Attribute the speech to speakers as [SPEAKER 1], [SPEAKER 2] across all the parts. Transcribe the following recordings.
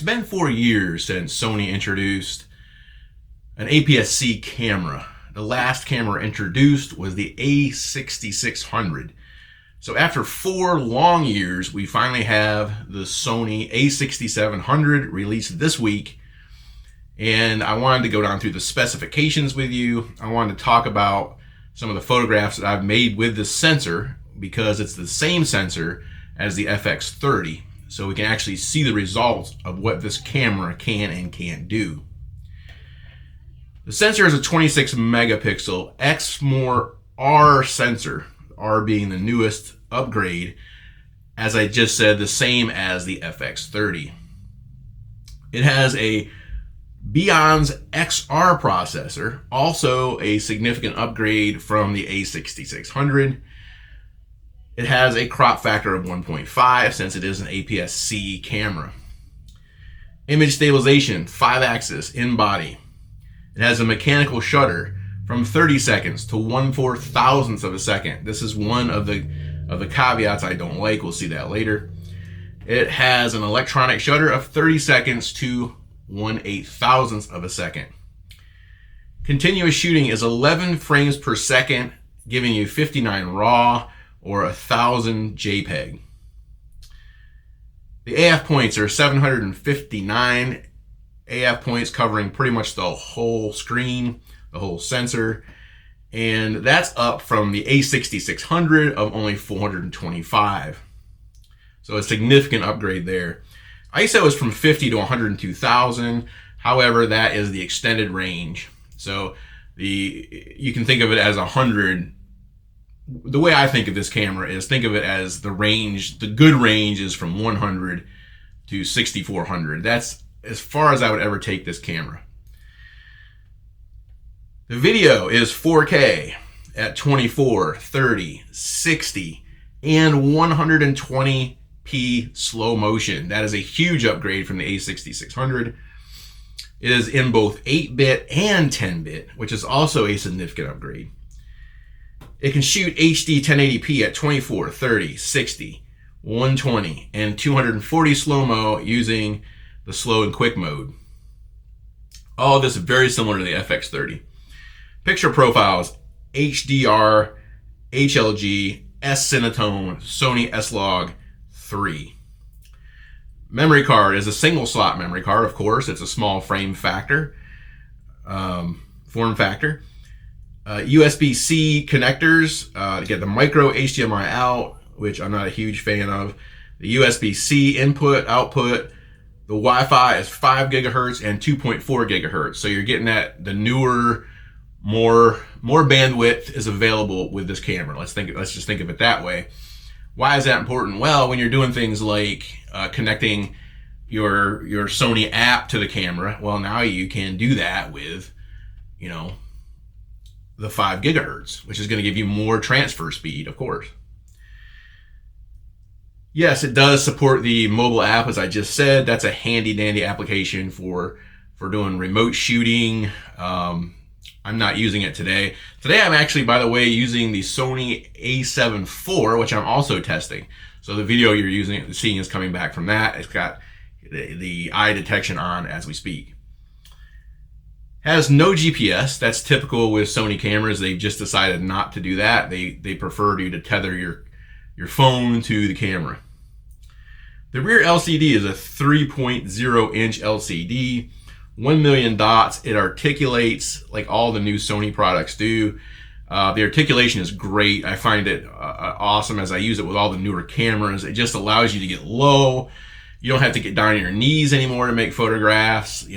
[SPEAKER 1] It's been 4 years since Sony introduced an aps-c camera. The last camera introduced was the a6600. So after 4 long years, we finally have the Sony a6700 released this week. And I wanted to go down through the specifications with you. I wanted to talk about some of the photographs that I've made with this sensor, because it's the same sensor as the FX30. So we can actually see the results of what this camera can and can't do. The sensor is a 26 megapixel Exmor R sensor, R being the newest upgrade. As I just said, the same as the FX30. It has a Bion's XR processor, also a significant upgrade from the a6600. It has a crop factor of 1.5 since it is an aps-c camera. Image stabilization, 5-axis in body. It has a mechanical shutter from 30 seconds to 1/4 thousandths of a second. This is one of the caveats I don't like. We'll see that later. It has an electronic shutter of 30 seconds to 1/8 thousandths of a second. Continuous shooting is 11 frames per second, giving you 59 RAW or 1,000 JPEG. The AF points are 759 AF points, covering pretty much the whole screen, the whole sensor, and that's up from the a6600 of only 425. So a significant upgrade there. ISO is from 50 to 102,000. However, that is the extended range. So you can think of it as 100. The way I think of this camera is, think of it as the range. The good range is from 100 to 6400. That's as far as I would ever take this camera. The video is 4K at 24, 30, 60, and 120p slow motion. That is a huge upgrade from the a6600. It is in both 8-bit and 10-bit, which is also a significant upgrade. It can shoot HD 1080p at 24, 30, 60, 120, and 240 slow-mo using the slow and quick mode. All of this is very similar to the FX30. Picture profiles, HDR, HLG, S-Cinetone, Sony S-Log 3. Memory card is a single slot memory card, of course. It's a small form factor. USB-C connectors to get the micro HDMI out, which I'm not a huge fan of. The USB-C input, output. The Wi-Fi is 5 gigahertz and 2.4 gigahertz. So you're getting that the newer, more bandwidth is available with this camera. Let's just think of it that way. Why is that important? Well, when you're doing things like connecting your Sony app to the camera, well, now you can do that with, the 5 gigahertz, which is going to give you more transfer speed, of course. Yes, it does support the mobile app, as I just said. That's a handy dandy application for doing remote shooting. I'm not using it today. Today I'm actually, by the way, using the Sony a7 IV, which I'm also testing. So the video you're seeing is coming back from that. It's got the eye detection on as we speak. Has no GPS. That's typical with Sony cameras. They've just decided not to do that. They prefer you to tether your phone to the camera. The rear LCD is a 3.0-inch LCD, 1 million dots. It articulates like all the new Sony products do. The articulation is great. I find it awesome as I use it with all the newer cameras. It just allows you to get low. You don't have to get down on your knees anymore to make photographs,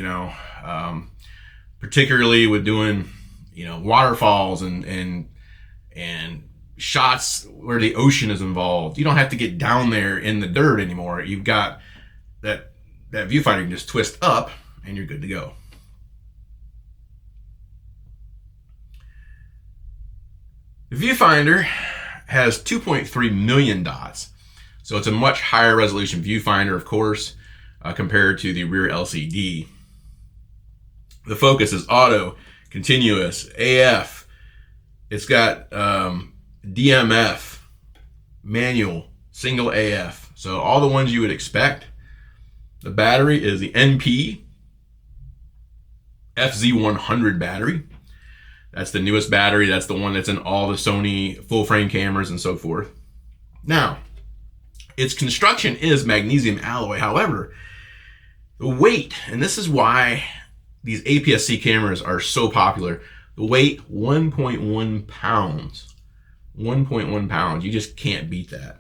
[SPEAKER 1] particularly with doing, waterfalls and shots where the ocean is involved. You don't have to get down there in the dirt anymore. You've got that viewfinder you can just twist up and you're good to go. The viewfinder has 2.3 million dots. So it's a much higher resolution viewfinder, of course, compared to the rear LCD. The focus is auto, continuous, AF. It's got DMF, manual, single AF. So all the ones you would expect. The battery is the NP FZ100 battery. That's the newest battery. That's the one that's in all the Sony full frame cameras and so forth. Now, its construction is magnesium alloy. However, the weight, and this is why these aps-c cameras are so popular, the weight, 1.1 pounds. 1.1 pounds. You just can't beat that.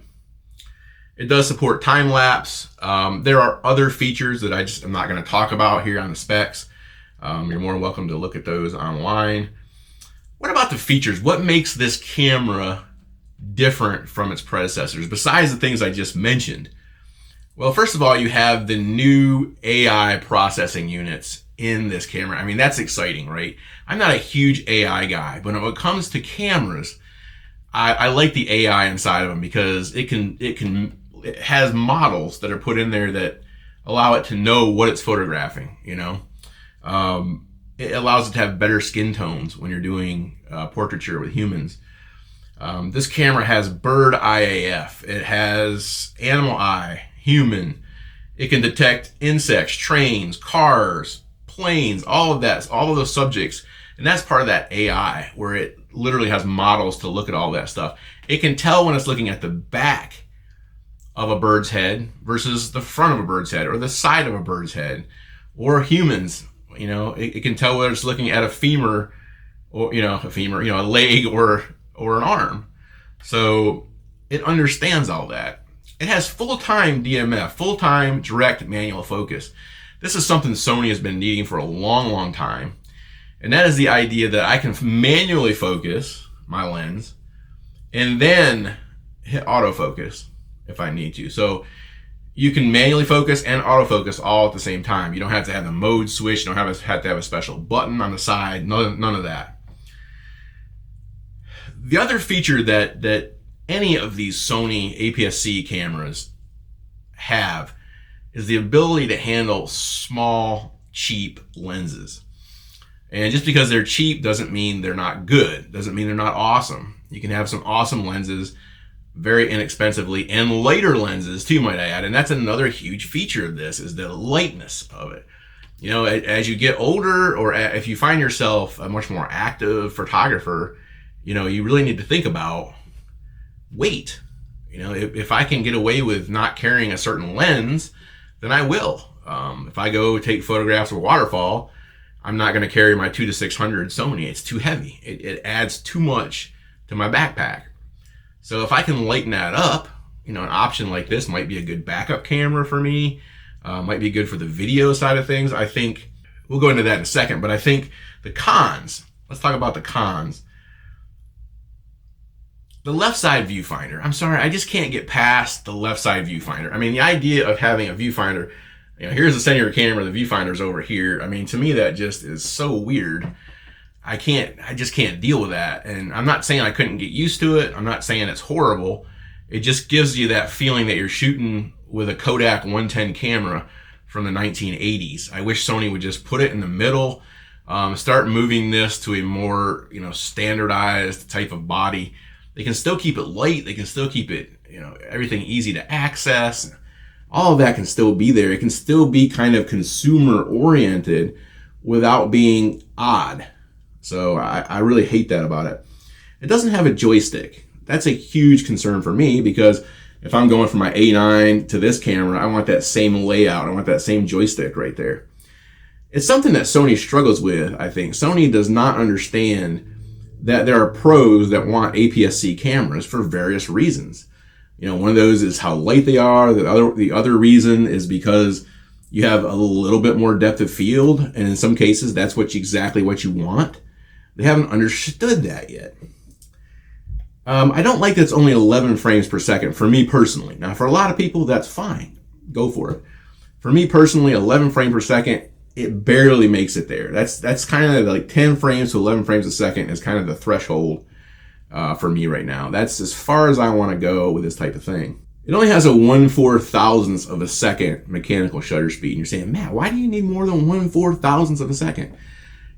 [SPEAKER 1] It does support time lapse. There are other features that I'm not going to talk about here on the specs. You're more than welcome to look at those online. What about the features? What makes this camera different from its predecessors, besides the things I just mentioned? Well, first of all, you have the new AI processing units in this camera. I mean, that's exciting, right? I'm not a huge AI guy, but when it comes to cameras, I like the AI inside of them because it has models that are put in there that allow it to know what it's photographing, you know? It allows it to have better skin tones when you're doing portraiture with humans. This camera has bird eye AF. It has animal eye, human. It can detect insects, trains, cars, planes, all of that, all of those subjects. And that's part of that AI, where it literally has models to look at all that stuff. It can tell when it's looking at the back of a bird's head versus the front of a bird's head, or the side of a bird's head, or humans. You know, it can tell whether it's looking at a femur, or a leg, or an arm. So it understands all that. It has full-time DMF, full-time direct manual focus. This is something Sony has been needing for a long, long time. And that is the idea that I can manually focus my lens and then hit autofocus if I need to. So you can manually focus and autofocus all at the same time. You don't have to have the mode switch. You don't have to have a special button on the side. None of that. The other feature that any of these Sony aps-c cameras have is the ability to handle small, cheap lenses. And just because they're cheap doesn't mean they're not good. Doesn't mean they're not awesome. You can have some awesome lenses very inexpensively, and lighter lenses too, might I add. And that's another huge feature of this, is the lightness of it. You know, as you get older, or if you find yourself a much more active photographer, you know, you really need to think about weight. You know, if I can get away with not carrying a certain lens, then I will. If I go take photographs of a waterfall, I'm not going to carry my a6700 Sony. It's too heavy. It adds too much to my backpack. So if I can lighten that up, you know, an option like this might be a good backup camera for me. Might be good for the video side of things. I think we'll go into that in a second, but I think the cons, let's talk about the cons. The left side viewfinder. I'm sorry, I just can't get past the left side viewfinder. I mean, the idea of having a viewfinder, you know, here's the center of your camera, the viewfinder's over here. I mean, to me, that just is so weird. I just can't deal with that. And I'm not saying I couldn't get used to it. I'm not saying it's horrible. It just gives you that feeling that you're shooting with a Kodak 110 camera from the 1980s. I wish Sony would just put it in the middle, start moving this to a more, you know, standardized type of body. They can still keep it light. They can still keep it, you know, everything easy to access. All of that can still be there. It can still be kind of consumer oriented without being odd. So I really hate that about it. It doesn't have a joystick. That's a huge concern for me, because if I'm going from my A9 to this camera, I want that same layout. I want that same joystick right there. It's something that Sony struggles with, I think. Sony does not understand that there are pros that want aps-c cameras for various reasons. You know, one of those is how light they are. The other reason is because you have a little bit more depth of field, and in some cases, that's exactly what you want. They haven't understood that yet. I don't like that it's only 11 frames per second for me personally. Now, for a lot of people, that's fine. Go for it. For me personally, 11 frames per second, it barely makes it there. That's kind of like 10 frames to 11 frames a second is kind of the threshold for me right now. That's as far as I want to go with this type of thing. It only has a 1/4,000th of a second mechanical shutter speed. And you're saying, Matt, why do you need more than 1/4,000th of a second?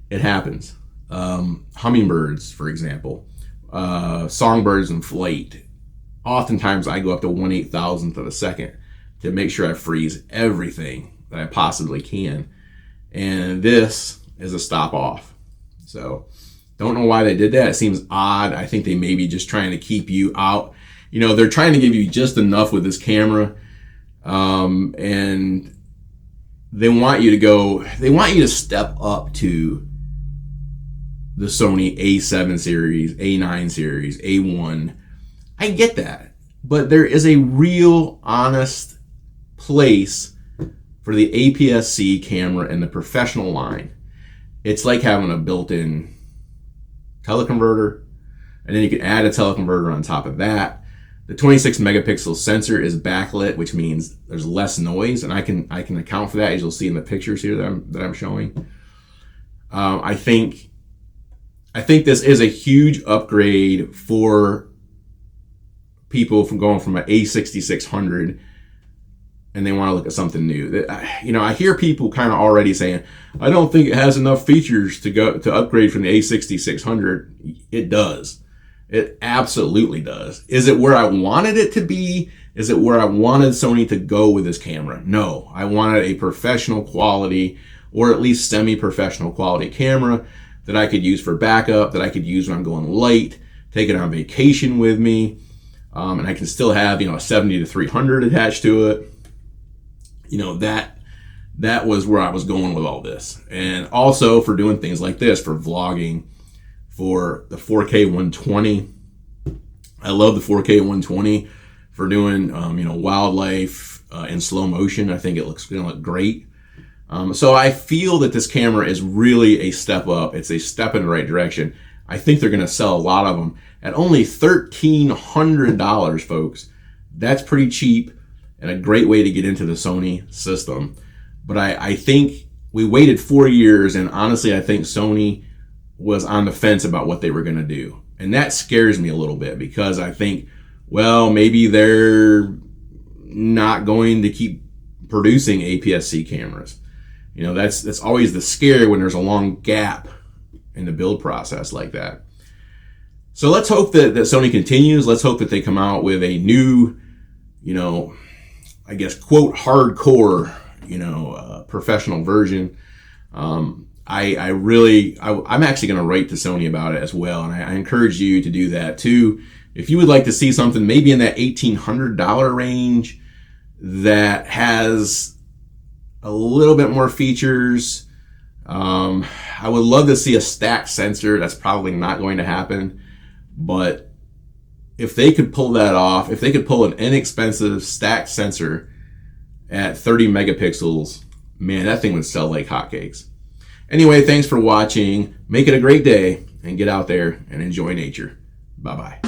[SPEAKER 1] It happens. Hummingbirds, for example, songbirds in flight. Oftentimes I go up to 1/8,000th of a second to make sure I freeze everything that I possibly can. And this is a stop off. So don't know why they did that. It seems odd. I think they may be just trying to keep you out. You know, they're trying to give you just enough with this camera. And they want you to step up to the Sony A7 series, A9 series, A1. I get that. But there is a real honest place for the aps-c camera in the professional line. It's like having a built-in teleconverter, and then you can add a teleconverter on top of that. The 26 megapixel sensor is backlit, which means there's less noise, and I can account for that, as you'll see in the pictures here that I'm showing. I think this is a huge upgrade for people from going from an a6600 and they want to look at something new. You know, I hear people kind of already saying, I don't think it has enough features to upgrade from the a6600. It does. It absolutely does. Is it where I wanted it to be? Is it where I wanted Sony to go with this camera? No, I wanted a professional quality, or at least semi-professional quality camera that I could use for backup, that I could use when I'm going late, take it on vacation with me, and I can still have, you know, a 70-300 attached to it. You know, that was where I was going with all this. And also for doing things like this, for vlogging, for the 4K 120. I love the 4K 120 for doing, you know, wildlife in slow motion. I think it looks going to look great. So I feel that this camera is really a step up. It's a step in the right direction. I think they're going to sell a lot of them at only $1,300, folks. That's pretty cheap and a great way to get into the Sony system. But I think we waited 4 years, and honestly, I think Sony was on the fence about what they were going to do. And that scares me a little bit, because I think, well, maybe they're not going to keep producing aps-c cameras. You know, that's always the scare when there's a long gap in the build process like that. So let's hope that Sony continues. Let's hope that they come out with a new, you know, I guess, quote, hardcore, you know, professional version. I'm actually going to write to Sony about it as well, and I encourage you to do that too. If you would like to see something maybe in that $1,800 range that has a little bit more features, I would love to see a stacked sensor. That's probably not going to happen, but if they could pull that off, if they could pull an inexpensive stacked sensor at 30 megapixels, man, that thing would sell like hotcakes. Anyway, thanks for watching. Make it a great day and get out there and enjoy nature. Bye-bye.